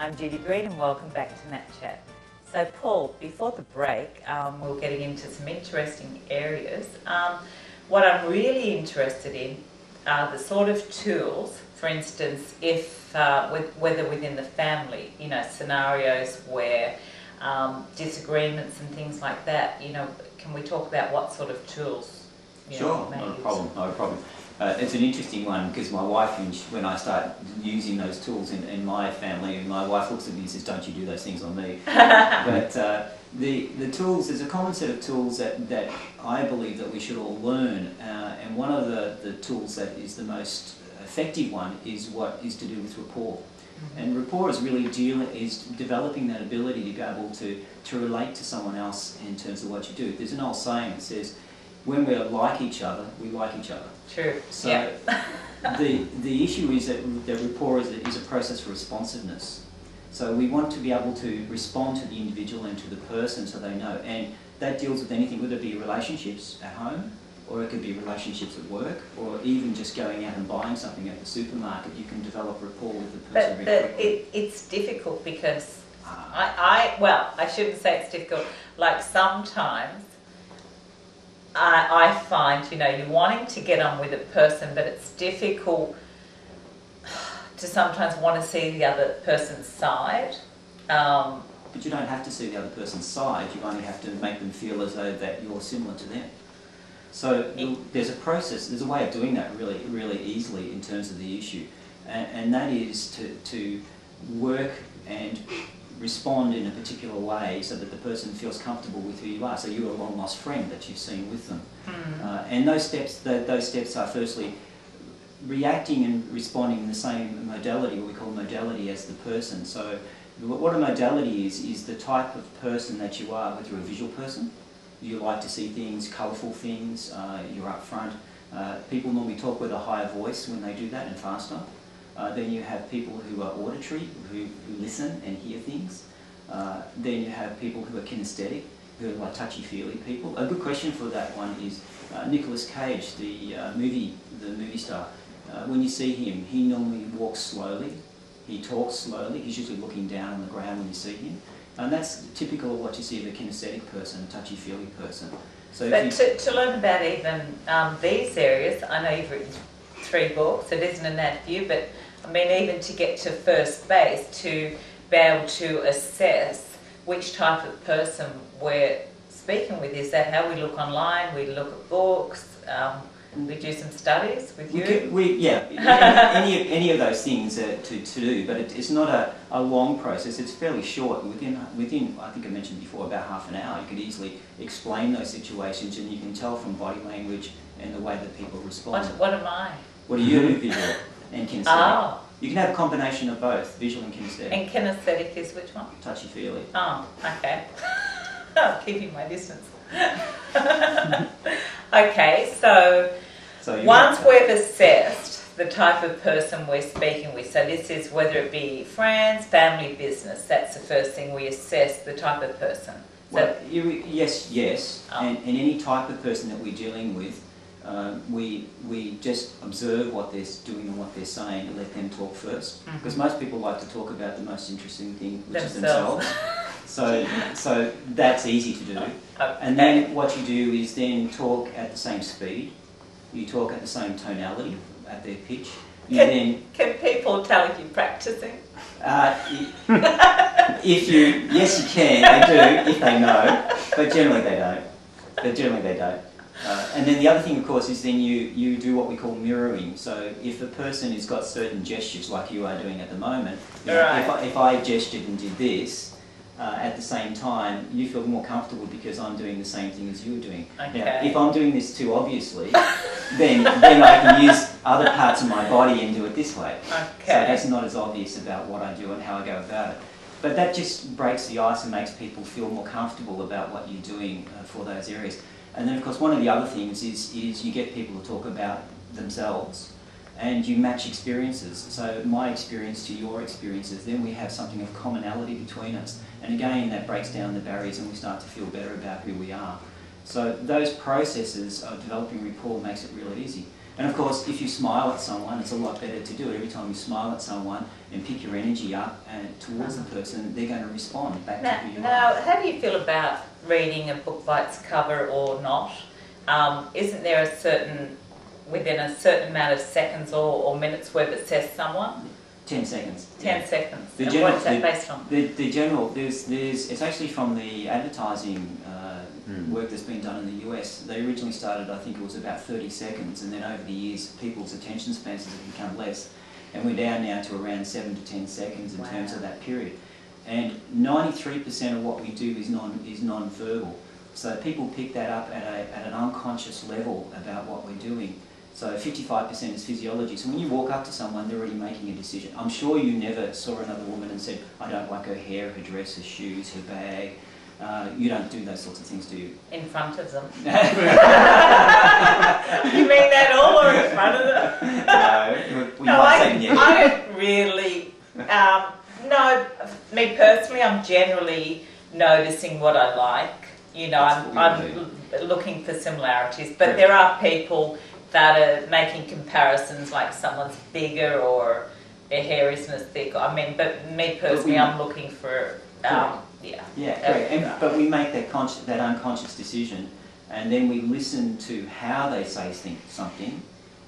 I'm Judy and welcome back to Natchat. So Paul, before the break, we were getting into some interesting areas. What I'm really interested in are the sort of tools, for instance, if whether within the family, you know, scenarios where disagreements and things like that, you know, can we talk about what sort of tools? Sure, not a problem. It's an interesting one because my wife, when I start using those tools in my family, my wife looks at me and says, "Don't you do those things on me." But the tools, there's a common set of tools that I believe that we should all learn, and one of the tools that is the most effective one is what is to do with rapport. And rapport is really developing that ability to be able to relate to someone else in terms of what you do. There's an old saying that says, when we like each other, we like each other. True. So yeah. the issue is that rapport is a process for responsiveness. So we want to be able to respond to the individual and to the person so they know. And that deals with anything, whether it be relationships at home, or it could be relationships at work, or even just going out and buying something at the supermarket. You can develop rapport with the person very quickly. It's difficult because I shouldn't say it's difficult. Like sometimes I find, you know, you're wanting to get on with a person, but it's difficult to sometimes want to see the other person's side. But you don't have to see the other person's side. You only have to make them feel as though that you're similar to them. So there's a process, there's a way of doing that really easily in terms of the issue, and that is to work and respond in a particular way so that the person feels comfortable with who you are. So you're a long lost friend that you've seen with them, and those steps are firstly reacting and responding in the same modality, what we call modality, as the person. So what a modality is the type of person that you are. Whether you're a visual person, you like to see things, colourful things, you're upfront. People normally talk with a higher voice when they do that and faster. Then you have people who are auditory, who listen and hear things. Then you have people who are kinesthetic, who are like touchy-feely people. A good question for that one is Nicolas Cage, the movie star. When you see him, he normally walks slowly, he talks slowly, he's usually looking down on the ground when you see him. And that's typical of what you see of a kinesthetic person, a touchy-feely person. So but to learn about even these areas, I know you've written 3 books, it isn't an ad for you, but I mean even to get to first base, to be able to assess which type of person we're speaking with. Is that how we look online? We look at books, we do some studies with you? Any of those things to do, but it's not a long process. It's fairly short. Within I think I mentioned before, about half an hour, you could easily explain those situations, and you can tell from body language and the way that people respond. What am I? What are you, visual and kinesthetic? Oh. You can have a combination of both, visual and kinesthetic. And kinesthetic is which one? Touchy-feely. Oh, okay. I'm keeping my distance. Okay, so once we've assessed the type of person we're speaking with, so this is whether it be friends, family, business, that's the first thing we assess, the type of person. Well, yes, oh. and any type of person that we're dealing with, we just observe what they're doing and what they're saying and let them talk first. Because most people like to talk about the most interesting thing, which is themselves. So that's easy to do. Okay. And then what you do is then talk at the same speed. You talk at the same tonality, at their pitch. Can people tell if you're practicing? Yes, you can. They do if they know, but generally they don't. And then the other thing, of course, is then you do what we call mirroring. So if a person has got certain gestures, like you are doing at the moment, if I gestured and did this, at the same time, you feel more comfortable because I'm doing the same thing as you're doing. Okay. Now, if I'm doing this too obviously, then I can use other parts of my body and do it this way. Okay. So that's not as obvious about what I do and how I go about it. But that just breaks the ice and makes people feel more comfortable about what you're doing for those areas. And then, of course, one of the other things is you get people to talk about themselves, and you match experiences. So my experience to your experiences, then we have something of commonality between us. And again, that breaks down the barriers and we start to feel better about who we are. So those processes of developing rapport makes it really easy. And of course, if you smile at someone, it's a lot better to do it. Every time you smile at someone and pick your energy up and towards the person, they're going to respond back to who you are. Now, how do you feel about reading a book by its cover or not? Isn't there a certain, within a certain amount of seconds or minutes where it says someone? 10 seconds. 10 seconds. The and general, what's that based on? The general, it's actually from the advertising work that's been done in the US. They originally started, I think it was about 30 seconds, and then over the years, people's attention spans have become less. And we're down now to around 7 to 10 seconds in terms of that period. And 93% of what we do is non-verbal. So people pick that up at an unconscious level about what we're doing. So 55% is physiology. So when you walk up to someone, they're already making a decision. I'm sure you never saw another woman and said, I don't like her hair, her dress, her shoes, her bag. You don't do those sorts of things, do you? In front of them. You mean that all or in front of them? No, I don't really. No, me personally, I'm generally noticing what I like. You know, I'm looking for similarities, but there are people that are making comparisons, like someone's bigger or their hair isn't as thick. I mean, but me personally, I'm looking for, but we make that unconscious decision, and then we listen to how they say something,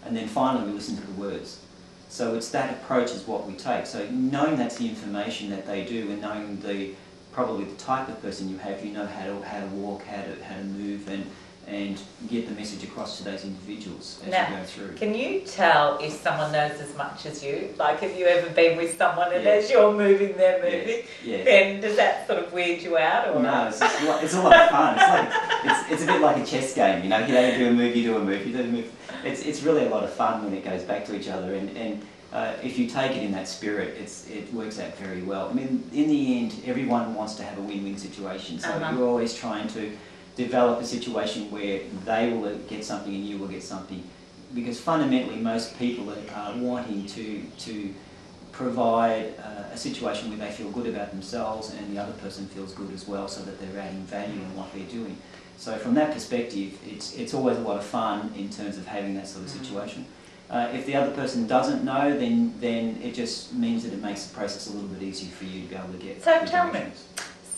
and then finally we listen to the words. So it's that approach is what we take. So knowing that's the information that they do, and knowing probably the type of person you have, you know how to walk, how to move, and get the message across to those individuals as you go through. Can you tell if someone knows as much as you? Like, have you ever been with someone and as you're moving, they're moving? Yes. Then does that sort of weird you out? Or? No, it's a lot of fun. It's a bit like a chess game, you know. You do a move, you do a move, you do a move. It's really a lot of fun when it goes back to each other, and if you take it in that spirit, it works out very well. I mean, in the end, everyone wants to have a win-win situation, so you're always trying to develop a situation where they will get something and you will get something, because fundamentally most people are wanting to provide a situation where they feel good about themselves and the other person feels good as well, so that they're adding value in what they're doing. So from that perspective, it's always a lot of fun in terms of having that sort of situation. If the other person doesn't know, then it just means that it makes the process a little bit easier for you to be able to get. So tell me,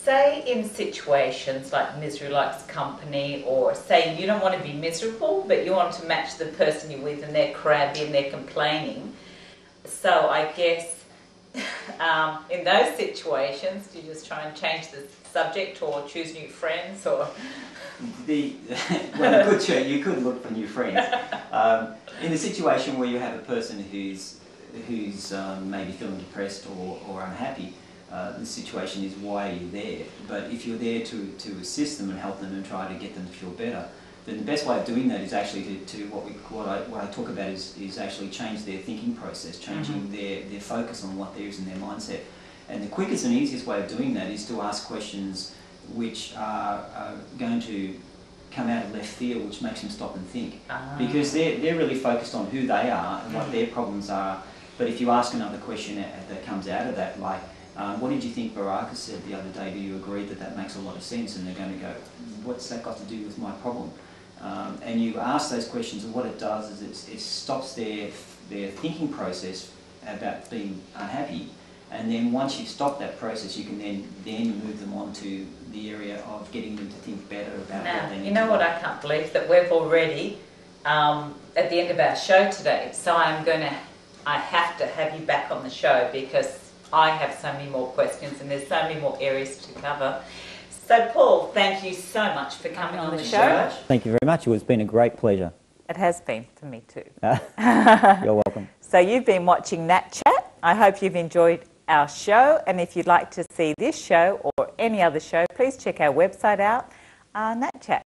say in situations like misery likes company, or say you don't want to be miserable, but you want to match the person you're with and they're crabby and they're complaining. So I guess in those situations, do you just try and change the subject or choose new friends, or? Well, you could look for new friends. In a situation where you have a person who's maybe feeling depressed or unhappy, the situation is why are you there? But if you're there to assist them and help them and try to get them to feel better, then the best way of doing that is actually to what I talk about is actually change their thinking process, changing their focus on what there is in their mindset. And the quickest and easiest way of doing that is to ask questions which are going to come out of left field, which makes them stop and think. Because they're really focused on who they are and what their problems are. But if you ask another question that comes out of that, like, what did you think Mracek said the other day? Do you agree that makes a lot of sense? And they're going to go, what's that got to do with my problem? And you ask those questions, and what it does is it stops their thinking process about being unhappy. And then once you've stopped that process, you can then move them on to the area of getting them to think better about what they need. You know what, I can't believe that we've already at the end of our show today. So I have to have you back on the show, because I have so many more questions and there's so many more areas to cover. So Paul, thank you so much for coming on the show. Thank you very much. It's been a great pleasure. It has been for me too. You're welcome. So you've been watching Natchat. I hope you've enjoyed our show, and if you'd like to see this show or any other show, please check our website out, Natchat.